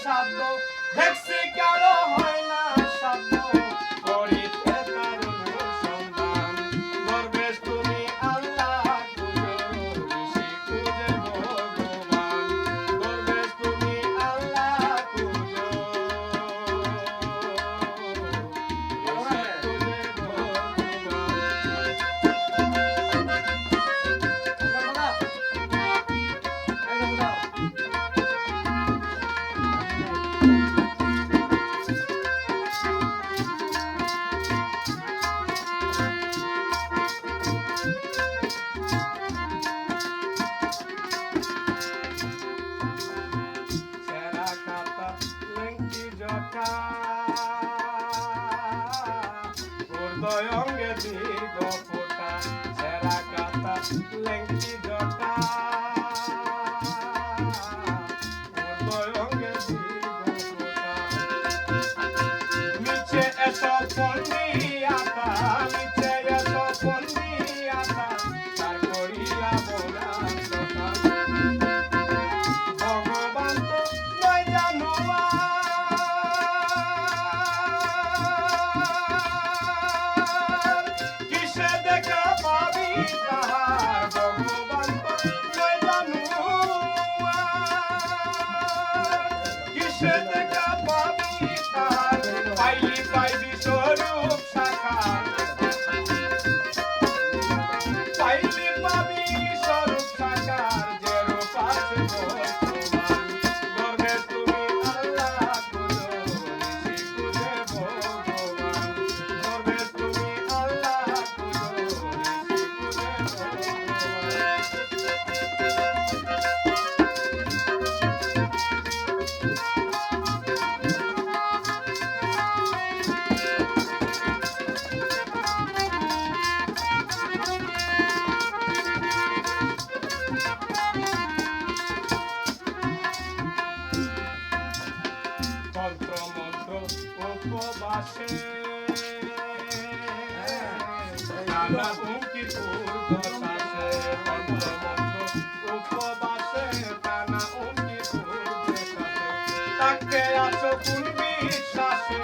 সাধ্য দেখছি কারো হয় না সাধ্য করিতে তার অনুসন্ধান দরবেশ তুমি আল্লাহ খুঁজো ঋষি খুঁজে ভগবান দরবেশ তুমি আল্লাহ খুঁজো অঙ্গে দীর্ঘ ফোটা সেরা কাতা লেঙ্কি জটা অঙ্গে দীর্ঘ ফোটা নিচে এসো পন্ডিয়াতা নিচে এসো পন্ডিয়াতা তার করিয়া বলা ভগবান তো নয় জানোয়া দেখা পাবি তাহার ভগবান নয় জানুয়া কিসে দেখা পাবি তাহার পাইলি পাইবি স্বরূপ সাকার পাইলি পাবি স্বরূপ সাকার যে রূপ আছে বর্তমান দরবেশ তুমি আল্লাহ খুঁজো ঋষি খুঁজে ভগবান দরবেশ তুমি আল্লাহ তন্ত্র মন্ত্র উপবাসে নানা হুমকির পূর্বশ্বাসে তন্ত্র মন্ত্র উপবাসে নানা হুমকির পূর্বশ্বাসে তাকে আছো কোন বিশ্বাসে